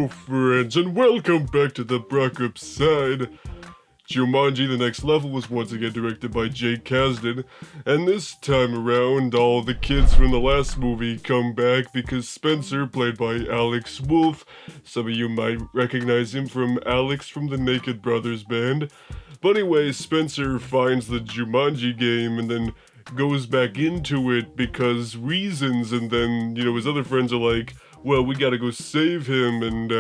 Hello friends, and welcome back to the Brockopp side. Jumanji The Next Level was once again directed by Jake Kasdan, and this time around all the kids from the last movie come back because Spencer, played by Alex Wolff, some of you might recognize him from Alex from the Naked Brothers band. But anyway, Spencer finds the Jumanji game and then goes back into it because reasons, and then, his other friends are like, well, we gotta go save him, and,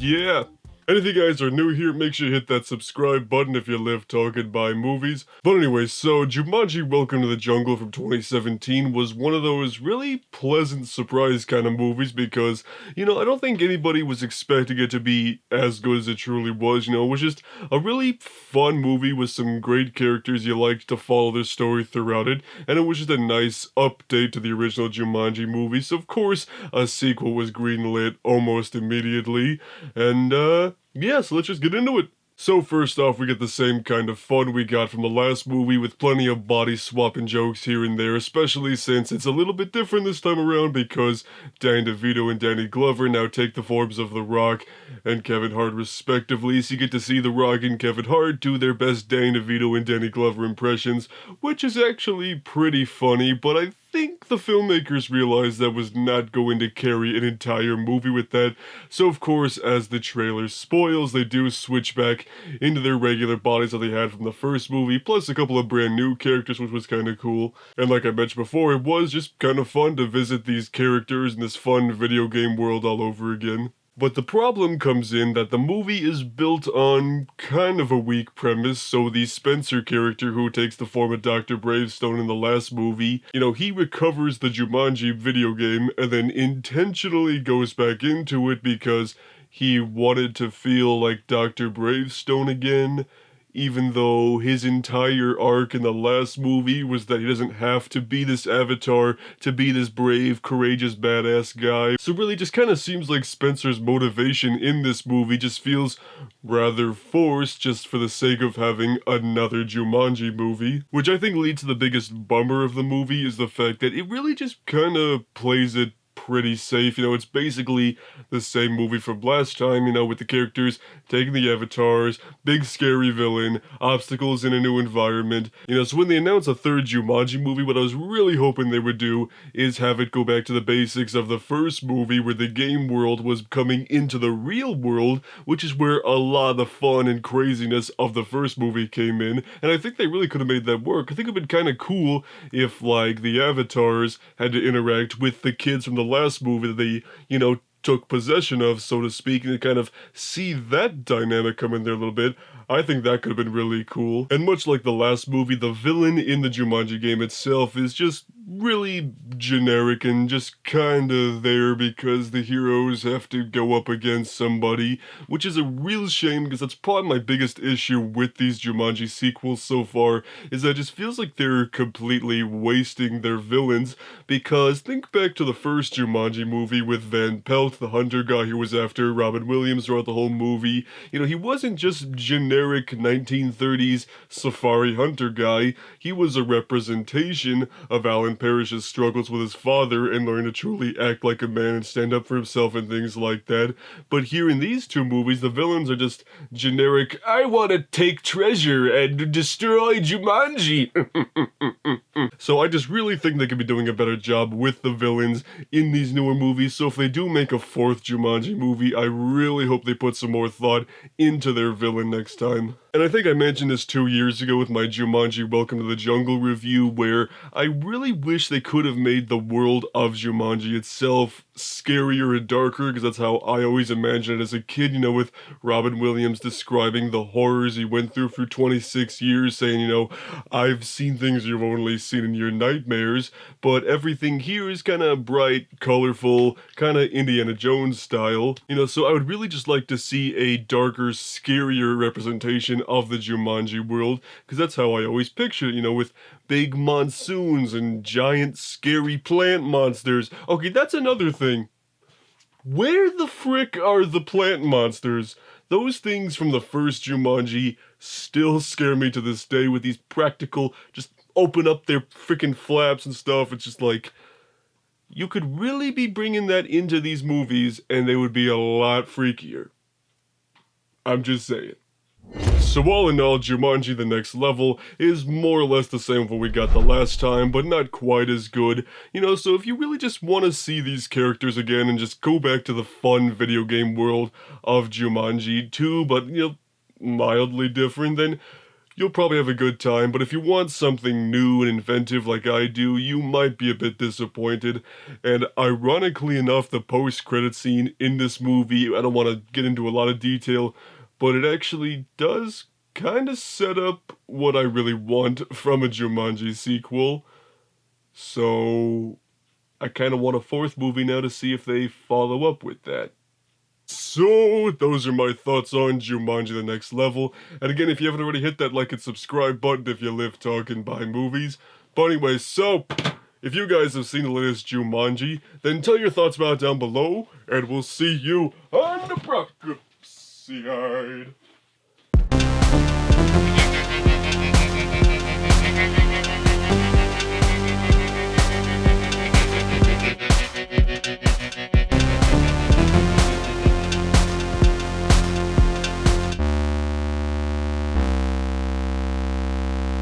yeah. And if you guys are new here, make sure you hit that subscribe button if you live talking by movies. But anyway, so Jumanji Welcome to the Jungle from 2017 was one of those really pleasant surprise kind of movies because, I don't think anybody was expecting it to be as good as it truly was. It was just a really fun movie with some great characters you liked to follow their story throughout it, and it was just a nice update to the original Jumanji movie. So of course, a sequel was greenlit almost immediately, and yeah, so let's just get into it. So first off, we get the same kind of fun we got from the last movie with plenty of body swapping jokes here and there, especially since it's a little bit different this time around because Danny DeVito and Danny Glover now take the forms of The Rock and Kevin Hart respectively, so you get to see The Rock and Kevin Hart do their best Danny DeVito and Danny Glover impressions, which is actually pretty funny, but I think the filmmakers realized that was not going to carry an entire movie with that, so of course, as the trailer spoils, they do switch back into their regular bodies that they had from the first movie, plus a couple of brand new characters, which was kind of cool. And like I mentioned before, it was just kind of fun to visit these characters in this fun video game world all over again. But the problem comes in that the movie is built on kind of a weak premise, so the Spencer character who takes the form of Dr. Bravestone in the last movie, he recovers the Jumanji video game and then intentionally goes back into it because he wanted to feel like Dr. Bravestone again, even though his entire arc in the last movie was that he doesn't have to be this avatar to be this brave, courageous, badass guy. So really just kind of seems like Spencer's motivation in this movie just feels rather forced just for the sake of having another Jumanji movie. Which I think leads to the biggest bummer of the movie is the fact that it really just kind of plays it pretty safe. It's basically the same movie from last time, with the characters taking the avatars, big scary villain, obstacles in a new environment. So when they announced a third Jumanji movie, what I was really hoping they would do is have it go back to the basics of the first movie where the game world was coming into the real world, which is where a lot of the fun and craziness of the first movie came in, and I think they really could have made that work. I think it would have been kind of cool if, like, the avatars had to interact with the kids from the last movie that they, took possession of, so to speak, and to kind of see that dynamic come in there a little bit. I think that could have been really cool. And much like the last movie, the villain in the Jumanji game itself is just really generic and just kinda there because the heroes have to go up against somebody, which is a real shame because that's probably my biggest issue with these Jumanji sequels so far, is that it just feels like they're completely wasting their villains, because think back to the first Jumanji movie with Van Pelt, the hunter guy who was after Robin Williams throughout the whole movie. He wasn't just generic 1930s safari hunter guy, he was a representation of Alan Parrish's struggles with his father and learning to truly act like a man and stand up for himself and things like that. But here in these two movies, the villains are just generic, I want to take treasure and destroy Jumanji. So I just really think they could be doing a better job with the villains in these newer movies, so if they do make a fourth Jumanji movie, I really hope they put some more thought into their villain next time. And I think I mentioned this 2 years ago with my Jumanji Welcome to the Jungle review, where I really wish they could have made the world of Jumanji itself scarier and darker, because that's how I always imagined it as a kid, with Robin Williams describing the horrors he went through for 26 years, saying, I've seen things you've only seen in your nightmares, but everything here is kind of bright, colorful, kind of Indiana Jones style, so I would really just like to see a darker, scarier representation of the Jumanji world, because that's how I always picture it, with big monsoons and giant scary plant monsters. Okay, that's another thing. Where the frick are the plant monsters? Those things from the first Jumanji still scare me to this day with these practical, just open up their freaking flaps and stuff. It's just like, you could really be bringing that into these movies and they would be a lot freakier. I'm just saying. So all in all, Jumanji The Next Level is more or less the same as what we got the last time, but not quite as good. You know, so if you really just want to see these characters again and just go back to the fun video game world of Jumanji 2, but, you know, mildly different, then you'll probably have a good time. But if you want something new and inventive like I do, you might be a bit disappointed. And ironically enough, the post-credit scene in this movie, I don't want to get into a lot of detail, but it actually does kind of set up what I really want from a Jumanji sequel. So I kind of want a fourth movie now to see if they follow up with that. So, those are my thoughts on Jumanji The Next Level. And again, if you haven't already, hit that like and subscribe button if you live, talk, and buy movies. But anyway, so, if you guys have seen the latest Jumanji, then tell your thoughts about it down below, and we'll see you on the Brockopp side.